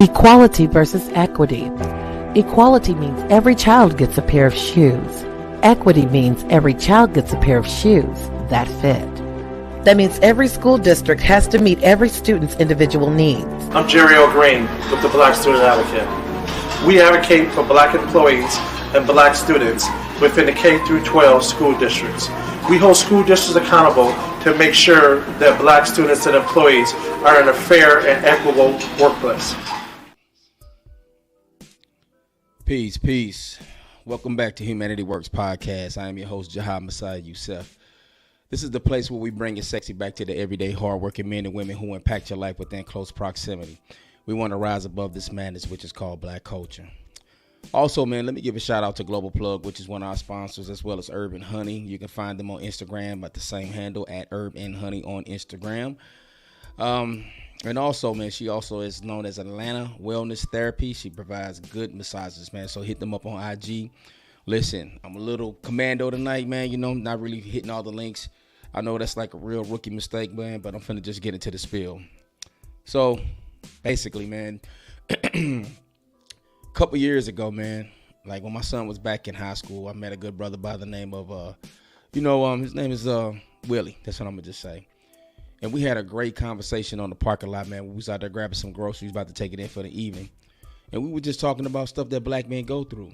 Equality versus equity. Equality means every child gets a pair of shoes. Equity means every child gets a pair of shoes that fit. That means every school district has to meet every student's individual needs. I'm Jerry O'Green with the Black Student Advocate. We advocate for black employees and black students within the K through 12 school districts. We hold school districts accountable to make sure that black students and employees are in a fair and equitable workplace. Peace. Welcome back to Humanity Works Podcast. I am your host, Jahad Messiah Youssef. This is the place where we bring it sexy back to the everyday hardworking men and women who impact your life within close proximity. We want to rise above this madness, which is called black culture. Also, man, let me give a shout out to Global Plug, which is one of our sponsors, as well as Urban Honey. You can find them on Instagram at the same handle, at Urban Honey on Instagram. And also, man, she also is known as Atlanta Wellness Therapy. She provides good massages, man. So hit them up on IG. Listen, I'm a little commando tonight, man. You know, not really hitting all the links. I know that's like a real rookie mistake, man, but I'm finna just get into the spiel. So basically, man, a couple years ago, man, like when my son was back in high school, I met a good brother by the name of, his name is Willie. That's what I'm gonna just say. And we had a great conversation on the parking lot, man. We was out there grabbing some groceries, about to take it in for the evening. And we were just talking about stuff that black men go through.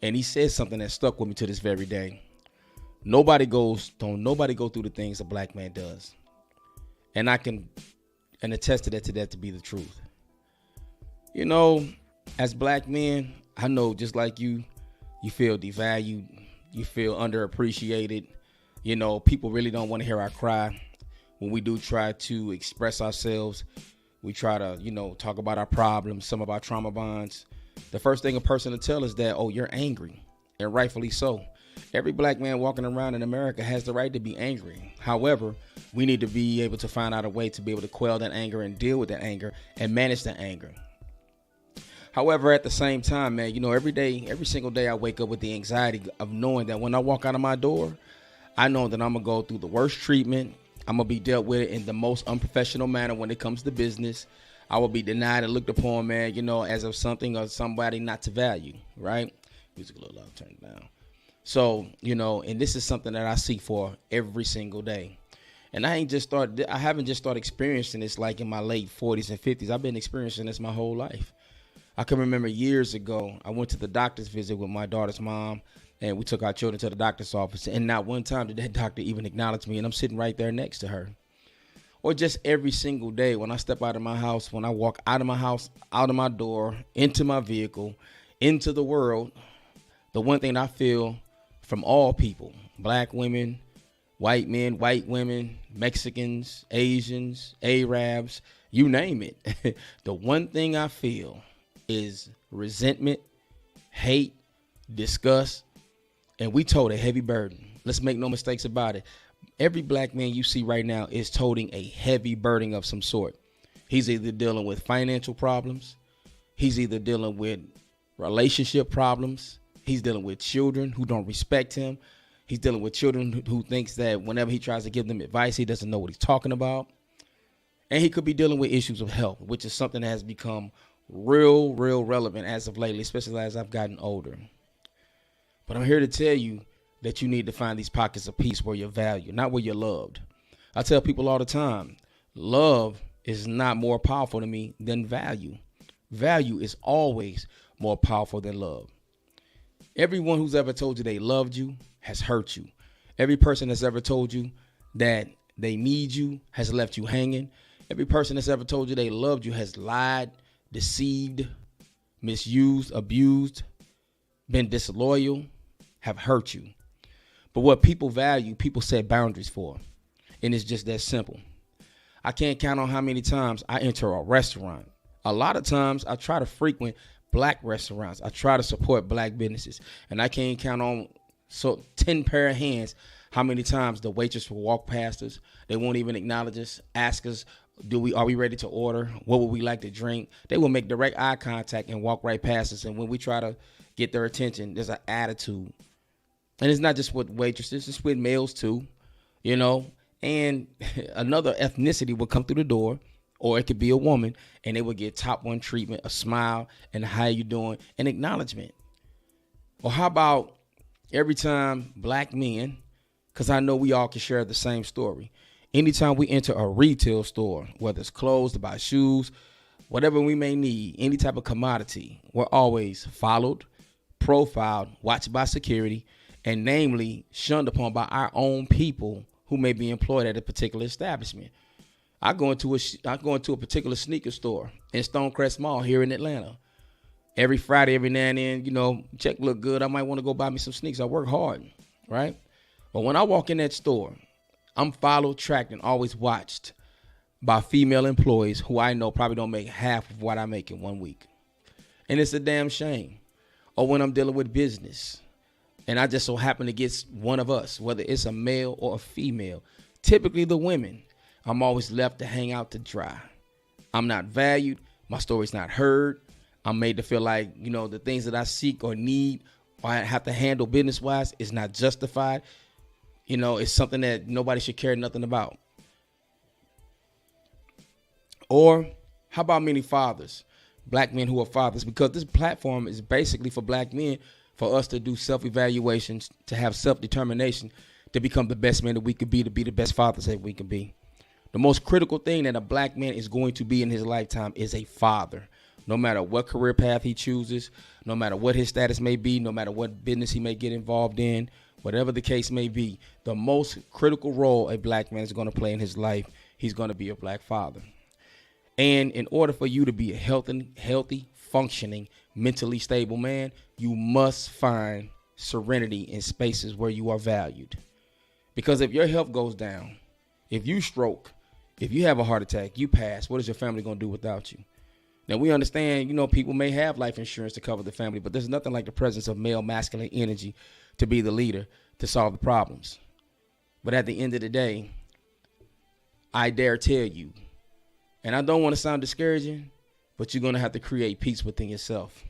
And he said something that stuck with me to this very day. Nobody go through the things a black man does. And I can attest to that to be the truth. You know, as black men, I know just like you feel devalued, you feel underappreciated. You know, people really don't want to hear our cry. When we do try to express ourselves, we try to, talk about our problems, some of our trauma bonds. The first thing a person will tell is that, oh, you're angry, and rightfully so. Every black man walking around in America has the right to be angry. However, we need to be able to find out a way to be able to quell that anger and deal with that anger and manage that anger. However, at the same time, man, every single day I wake up with the anxiety of knowing that when I walk out of my door, I know that I'm going to go through the worst treatment. I'm going to be dealt with in the most unprofessional manner when it comes to business. I will be denied and looked upon, man, as of something or somebody not to value, right? Music a little loud, turn it down. So, and this is something that I seek for every single day. And I haven't just started experiencing this like in my late 40s and 50s. I've been experiencing this my whole life. I can remember years ago, I went to the doctor's visit with my daughter's mom. And we took our children to the doctor's office. And not one time did that doctor even acknowledge me. And I'm sitting right there next to her. Or just every single day when I step out of my house, when I walk out of my house, out of my door, into my vehicle, into the world, the one thing I feel from all people, black women, white men, white women, Mexicans, Asians, Arabs, you name it. The one thing I feel is resentment, hate, disgust. And we tote a heavy burden. Let's make no mistakes about it. Every black man you see right now is toting a heavy burden of some sort. He's either dealing with financial problems. He's either dealing with relationship problems. He's dealing with children who don't respect him. He's dealing with children who thinks that whenever he tries to give them advice, he doesn't know what he's talking about. And he could be dealing with issues of health, which is something that has become real relevant as of lately, especially as I've gotten older. But I'm here to tell you that you need to find these pockets of peace where you're valued, not where you're loved. I tell people all the time, love is not more powerful to me than value. Value is always more powerful than love. Everyone who's ever told you they loved you has hurt you. Every person that's ever told you that they need you has left you hanging. Every person that's ever told you they loved you has lied, deceived, misused, abused, been disloyal, have hurt you. But what people value, people set boundaries for. And it's just that simple. I can't count on how many times I enter a restaurant. A lot of times I try to frequent black restaurants. I try to support black businesses. And I can't count on 10 pair of hands how many times the waitress will walk past us. They won't even acknowledge us, ask us, are we ready to order? What would we like to drink? They will make direct eye contact and walk right past us. And when we try to get their attention, there's an attitude. And it's not just with waitresses, it's with males too, and another ethnicity will come through the door Or it could be a woman, and they would get top one treatment, a smile, and how you doing, and acknowledgement. Or how about every time black men, because I know we all can share the same story. Anytime we enter a retail store, whether it's clothes, to buy shoes, whatever we may need, any type of commodity, we're always followed, profiled, watched by security, and namely shunned upon by our own people who may be employed at a particular establishment. I go into a particular sneaker store in Stonecrest Mall here in Atlanta. Every Friday, every now and then, check look good. I might want to go buy me some sneakers. I work hard, right? But when I walk in that store, I'm followed, tracked, and always watched by female employees who I know probably don't make half of what I make in 1 week. And it's a damn shame. Or when I'm dealing with business, and I just so happen to get one of us, whether it's a male or a female, typically the women, I'm always left to hang out to dry. I'm not valued. My story's not heard. I'm made to feel like, the things that I seek or need or I have to handle business-wise is not justified. It's something that nobody should care nothing about. Or how about many fathers, black men who are fathers? Because this platform is basically for black men, for us to do self-evaluations, to have self-determination, to become the best man that we could be, to be the best fathers that we can be. The most critical thing that a black man is going to be in his lifetime is a father. No matter what career path he chooses, no matter what his status may be, no matter what business he may get involved in, whatever the case may be, the most critical role a black man is going to play in his life, he's going to be a black father. And in order for you to be a healthy, functioning, mentally stable man, you must find serenity in spaces where you are valued. Because if your health goes down, if you stroke, if you have a heart attack, you pass, what is your family going to do without you? Now, we understand, people may have life insurance to cover the family, but there's nothing like the presence of male masculine energy to be the leader to solve the problems. But at the end of the day, I dare tell you, and I don't want to sound discouraging, but you're going to have to create peace within yourself.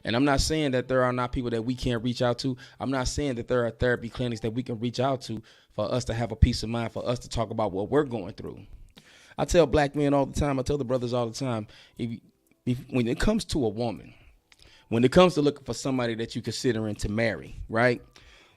And I'm not saying that there are not people that we can't reach out to. I'm not saying that there are therapy clinics that we can reach out to for us to have a peace of mind, for us to talk about what we're going through. I tell black men all the time, I tell the brothers all the time, when it comes to a woman, when it comes to looking for somebody that you're considering to marry, right,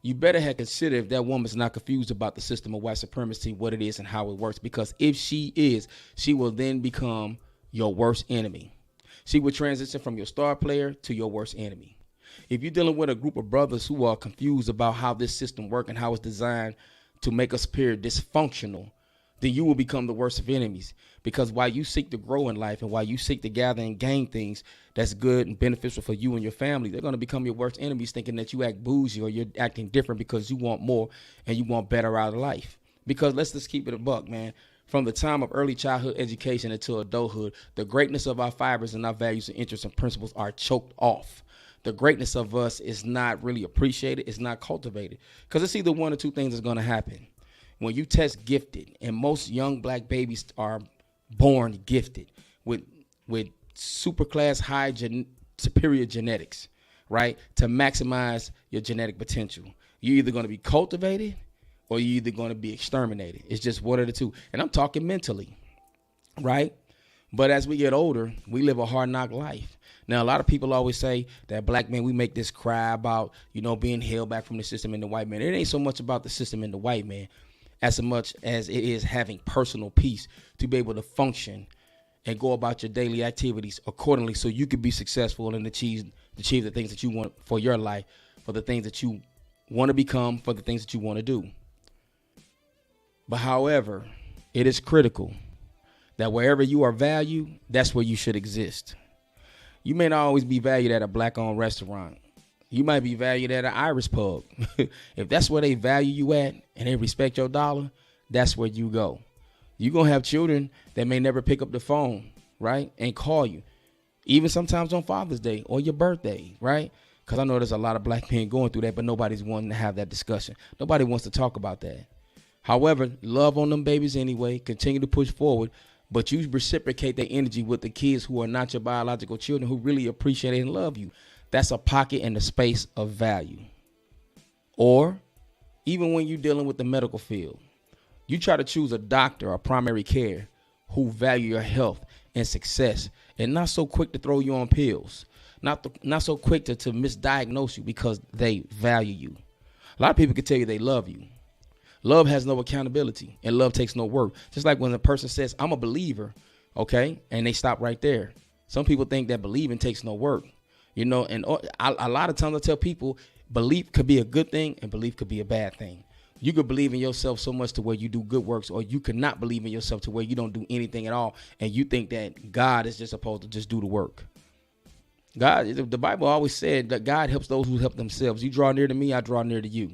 you better have considered if that woman's not confused about the system of white supremacy, what it is and how it works. Because if she is, she will then become your worst enemy. She will transition from your star player to your worst enemy. If you're dealing with a group of brothers who are confused about how this system works and how it's designed to make us appear dysfunctional, then you will become the worst of enemies. Because while you seek to grow in life and while you seek to gather and gain things that's good and beneficial for you and your family, they're going to become your worst enemies, thinking that you act bougie or you're acting different because you want more and you want better out of life. Because let's just keep it a buck, man. From the time of early childhood education until adulthood, the greatness of our fibers and our values and interests and principles are choked off. The greatness of us is not really appreciated. It's not cultivated. Because it's either one or two things that's going to happen. When you test gifted, and most young black babies are born gifted with super class high superior genetics, right? To maximize your genetic potential. You're either going to be cultivated or you're either going to be exterminated. It's just one of the two. And I'm talking mentally, right? But as we get older, we live a hard knock life. Now, a lot of people always say that black men, we make this cry about, being held back from the system and the white man. It ain't so much about the system and the white man as much as it is having personal peace to be able to function and go about your daily activities accordingly so you can be successful and achieve the things that you want for your life, for the things that you want to become, for the things that you want to do. But however, it is critical that wherever you are valued, that's where you should exist. You may not always be valued at a black-owned restaurant. You might be valued at an Irish pub. If that's where they value you at and they respect your dollar, that's where you go. You're going to have children that may never pick up the phone, right, and call you, even sometimes on Father's Day or your birthday, right? Because I know there's a lot of black men going through that, but nobody's wanting to have that discussion. Nobody wants to talk about that. However, love on them babies anyway. Continue to push forward. But you reciprocate that energy with the kids who are not your biological children, who really appreciate and love you. That's a pocket and a space of value. Or even when you're dealing with the medical field, you try to choose a doctor or primary care who value your health and success, and not so quick to throw you on pills, not so quick to misdiagnose you because they value you. A lot of people can tell you they love you. Love has no accountability, and love takes no work. Just like when a person says, I'm a believer, okay, and they stop right there. Some people think that believing takes no work, and a lot of times I tell people belief could be a good thing and belief could be a bad thing. You could believe in yourself so much to where you do good works, or you could not believe in yourself to where you don't do anything at all, and you think that God is just supposed to just do the work. God, the Bible always said that God helps those who help themselves. You draw near to me, I draw near to you.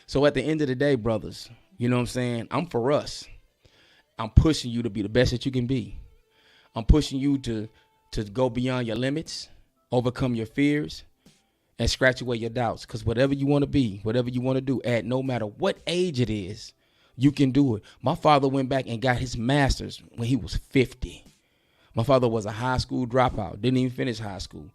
So at the end of the day, brothers, you know what I'm saying? I'm for us. I'm pushing you to be the best that you can be. I'm pushing you to go beyond your limits, overcome your fears, and scratch away your doubts. Because whatever you want to be, whatever you want to do, at no matter what age it is, you can do it. My father went back and got his master's when he was 50. My father was a high school dropout, didn't even finish high school,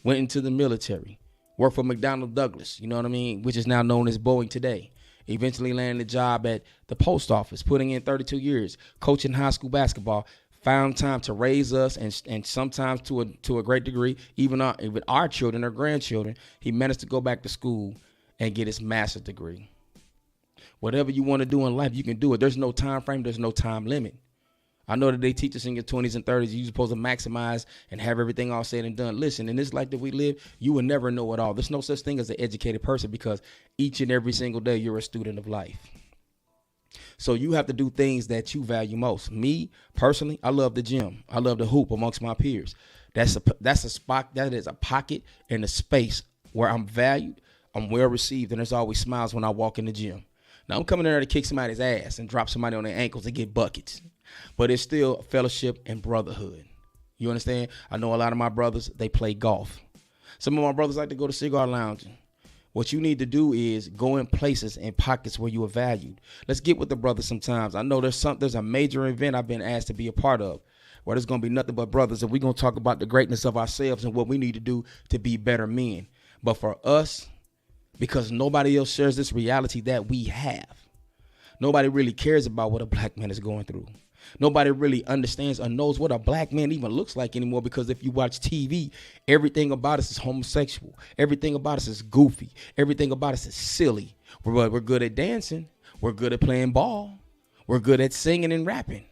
went into the military, worked for McDonnell Douglas, you know what I mean, which is now known as Boeing today. Eventually landed a job at the post office, putting in 32 years, coaching high school basketball, found time to raise us, and sometimes to a great degree, even our children or grandchildren. He managed to go back to school and get his master's degree. Whatever you want to do in life, you can do it. There's no time frame. There's no time limit. I know that they teach us in your 20s and 30s, you're supposed to maximize and have everything all said and done. Listen, in this life that we live, you will never know it all. There's no such thing as an educated person, because each and every single day you're a student of life. So you have to do things that you value most. Me, personally, I love the gym. I love the hoop amongst my peers. That's a spot, that is a pocket and a space where I'm valued, I'm well received, and there's always smiles when I walk in the gym. Now, I'm coming in there to kick somebody's ass and drop somebody on their ankles and get buckets. But it's still fellowship and brotherhood. You understand? I know a lot of my brothers, they play golf. Some of my brothers like to go to cigar lounging. What you need to do is go in places and pockets where you are valued. Let's get with the brothers sometimes. I know there's a major event I've been asked to be a part of, where there's going to be nothing but brothers, and we're going to talk about the greatness of ourselves and what we need to do to be better men. But for us, because nobody else shares this reality that we have, nobody really cares about what a black man is going through. Nobody really understands or knows what a black man even looks like anymore, because if you watch TV, everything about us is homosexual. Everything about us is goofy. Everything about us is silly. We're good at dancing. We're good at playing ball. We're good at singing and rapping.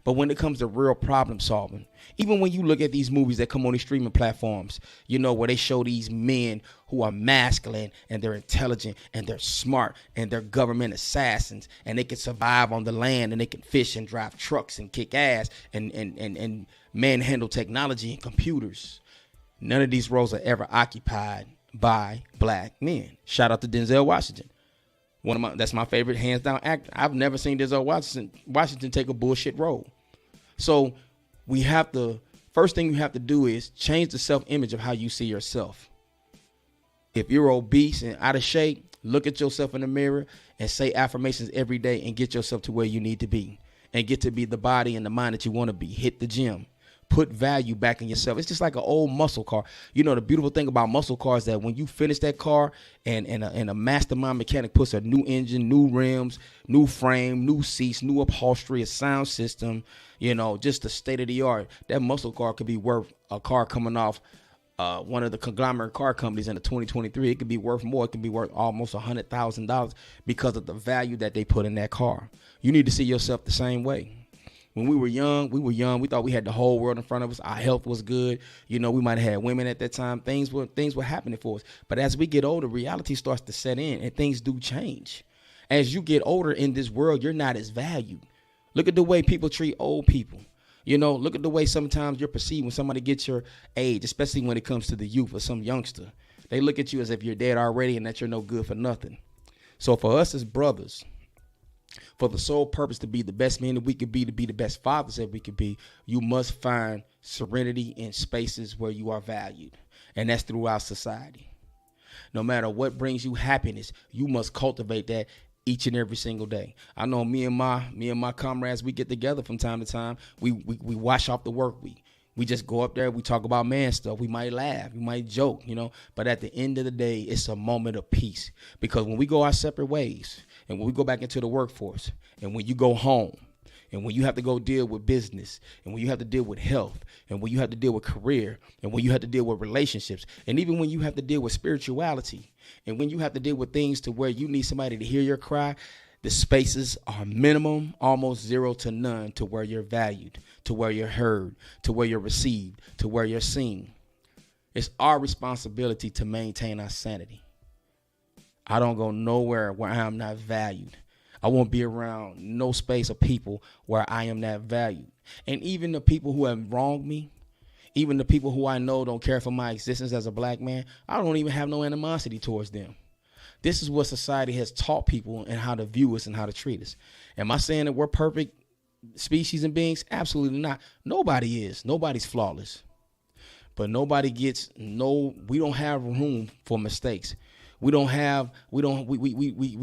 But when it comes to real problem solving, even when you look at these movies that come on these streaming platforms, where they show these men who are masculine and they're intelligent and they're smart and they're government assassins, and they can survive on the land and they can fish and drive trucks and kick ass and manhandle technology and computers. None of these roles are ever occupied by black men. Shout out to Denzel Washington. That's my favorite hands down actor. I've never seen Denzel Washington take a bullshit role. So first thing you have to do is change the self-image of how you see yourself. If you're obese and out of shape, look at yourself in the mirror and say affirmations every day and get yourself to where you need to be and get to be the body and the mind that you want to be. Hit the gym. Put value back in yourself. It's just like an old muscle car. The beautiful thing about muscle cars is that when you finish that car and a mastermind mechanic puts a new engine, new rims, new frame, new seats, new upholstery, a sound system, just the state of the art, that muscle car could be worth a car coming off one of the conglomerate car companies in the 2023. It could be worth more. It could be worth almost $100,000 because of the value that they put in that car. You need to see yourself the same way. When we were young. We thought we had the whole world in front of us. Our health was good. We might have had women at that time. Things were happening for us. But as we get older, reality starts to set in and things do change. As you get older in this world, you're not as valued. Look at the way people treat old people. Look at the way sometimes you're perceived when somebody gets your age, especially when it comes to the youth or some youngster. They look at you as if you're dead already and that you're no good for nothing. So for us as brothers, for the sole purpose to be the best men that we could be, to be the best fathers that we could be, you must find serenity in spaces where you are valued. And that's throughout society. No matter what brings you happiness, you must cultivate that each and every single day. I know me and my comrades, we get together from time to time. We wash off the work week. We just go up there, we talk about man stuff. We might laugh, we might joke, But at the end of the day, it's a moment of peace. Because when we go our separate ways, and when we go back into the workforce, and when you go home, And when you have to go deal with business, and when you have to deal with health, and when you have to deal with career, and when you have to deal with relationships, and even when you have to deal with spirituality, and when you have to deal with things to where you need somebody to hear your cry, the spaces are minimum, almost zero to none, to where you're valued, to where you're heard, to where you're received, to where you're seen. It's our responsibility to maintain our sanity. I don't go nowhere where I am not valued. I won't be around no space of people where I am not valued. And even the people who have wronged me, even the people who I know don't care for my existence as a black man, I don't even have no animosity towards them. This is what society has taught people and how to view us and how to treat us. Am I saying that we're perfect species and beings? Absolutely not. Nobody is. Nobody's flawless. But we don't have room for mistakes. We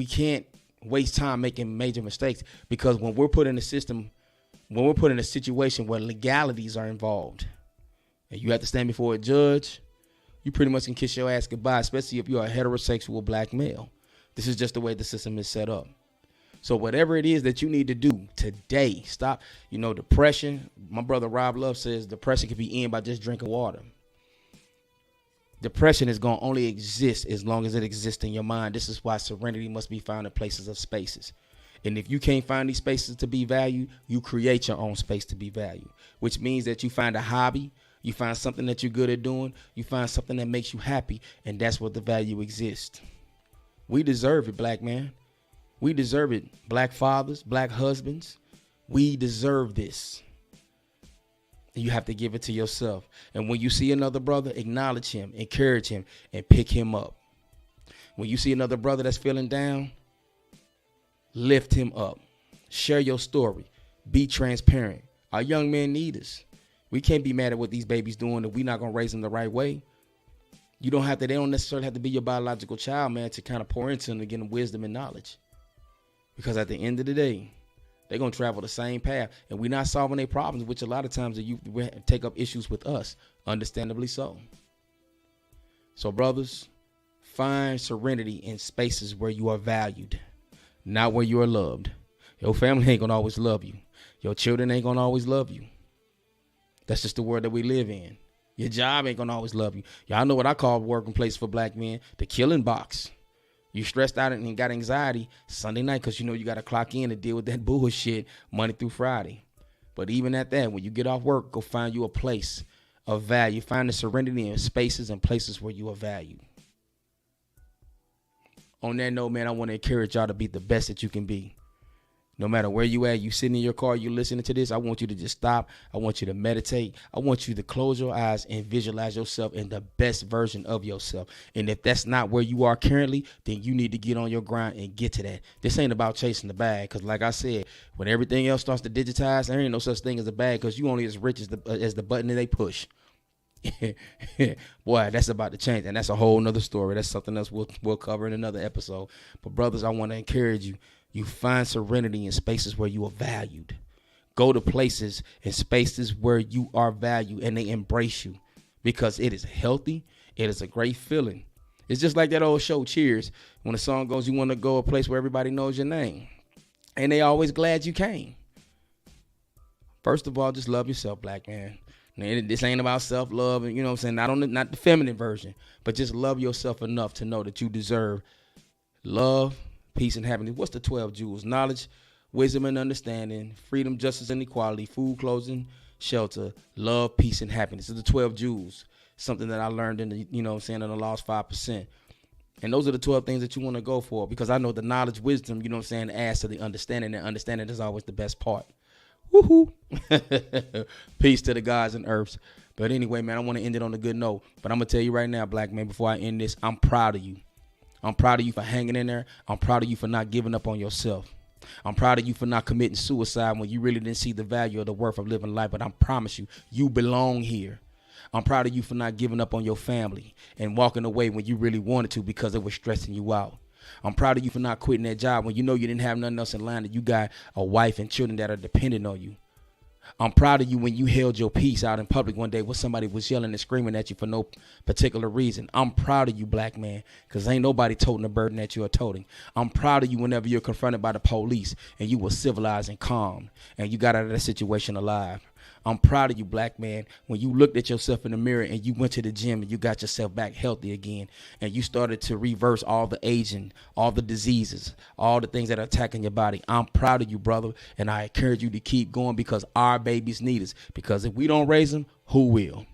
can't waste time making major mistakes, because when we're put in a situation where legalities are involved and you have to stand before a judge, you pretty much can kiss your ass goodbye, especially if you're a heterosexual black male. This is just the way the system is set up. So whatever it is that you need to do today, stop, depression. My brother Rob Love says depression can be ended by just drinking water. Depression is going to only exist as long as it exists in your mind. This is why serenity must be found in places of spaces. And if you can't find these spaces to be valued, you create your own space to be valued, which means that you find a hobby, you find something that you're good at doing, you find something that makes you happy, and that's where the value exists. We deserve it, black man. We deserve it, black fathers, black husbands. We deserve this. You have to give it to yourself. And when you see another brother, acknowledge him, encourage him, and pick him up. When you see another brother that's feeling down, lift him up. Share your story. Be transparent. Our young men need us. We can't be mad at what these babies doing if we're not going to raise them the right way. They don't necessarily have to be your biological child, man, to kind of pour into them to give them wisdom and knowledge. Because at the end of the day, they're going to travel the same path, and we're not solving their problems, which a lot of times you take up issues with us, understandably so. So, brothers, find serenity in spaces where you are valued, not where you are loved. Your family ain't going to always love you. Your children ain't going to always love you. That's just the world that we live in. Your job ain't going to always love you. Y'all know what I call working place for black men, the killing box. You stressed out and got anxiety Sunday night because you got to clock in to deal with that bullshit Monday through Friday. But even at that, when you get off work, go find you a place of value. Find the serenity in spaces and places where you are valued. On that note, man, I want to encourage y'all to be the best that you can be. No matter where you at, you sitting in your car, you listening to this, I want you to just stop. I want you to meditate. I want you to close your eyes and visualize yourself in the best version of yourself. And if that's not where you are currently, then you need to get on your grind and get to that. This ain't about chasing the bag, because like I said, when everything else starts to digitize, there ain't no such thing as a bag, because you only as rich as the button that they push. Boy, that's about to change, and that's a whole nother story. That's something else we'll cover in another episode. But brothers, I want to encourage you. You find serenity in spaces where you are valued. Go to places and spaces where you are valued and they embrace you, because it is healthy. It is a great feeling. It's just like that old show, Cheers. When the song goes, you want to go a place where everybody knows your name. And they always glad you came. First of all, just love yourself, black man. This ain't about self-love, and you know what I'm saying? Not the feminine version, but just love yourself enough to know that you deserve love, peace, and happiness. What's the 12 jewels? Knowledge, wisdom, and understanding, freedom, justice, and equality, food, clothing, shelter, love, peace, and happiness. It's the 12 jewels. Something that I learned in the, in the Lost 5%. And those are the 12 things that you want to go for, because I know the knowledge, wisdom, adds to the understanding, and understanding is always the best part. Woohoo! Peace to the gods and earths. But anyway, man, I want to end it on a good note. But I'm going to tell you right now, black man, before I end this, I'm proud of you. I'm proud of you for hanging in there. I'm proud of you for not giving up on yourself. I'm proud of you for not committing suicide when you really didn't see the value or the worth of living life. But I promise you, you belong here. I'm proud of you for not giving up on your family and walking away when you really wanted to because it was stressing you out. I'm proud of you for not quitting that job when you know you didn't have nothing else in line, that you got a wife and children that are dependent on you. I'm proud of you when you held your peace out in public one day when somebody was yelling and screaming at you for no particular reason. I'm proud of you, black man, because ain't nobody toting the burden that you're toting. I'm proud of you whenever you're confronted by the police and you were civilized and calm and you got out of that situation alive. I'm proud of you, black man, when you looked at yourself in the mirror and you went to the gym and you got yourself back healthy again and you started to reverse all the aging, all the diseases, all the things that are attacking your body. I'm proud of you, brother, and I encourage you to keep going because our babies need us. Because if we don't raise them, who will?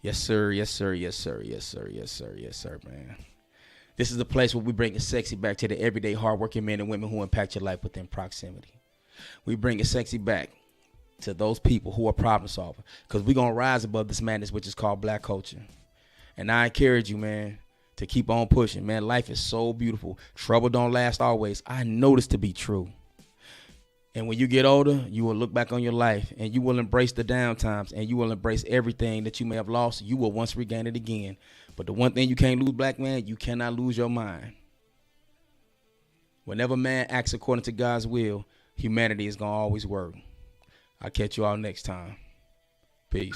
Yes, sir. Yes, sir. Yes, sir. Yes, sir. Yes, sir. Yes, sir, man. This is the place where we bring it sexy back to the everyday hardworking men and women who impact your life within proximity. We bring it sexy back to those people who are problem solvers because we're going to rise above this madness, which is called black culture. And I encourage you, man, to keep on pushing. Man, life is so beautiful. Trouble don't last always. I know this to be true. And when you get older, you will look back on your life and you will embrace the down times and you will embrace everything that you may have lost. You will once regain it again. But the one thing you can't lose, black man, you cannot lose your mind. Whenever man acts according to God's will, humanity is going to always work. I'll catch you all next time. Peace.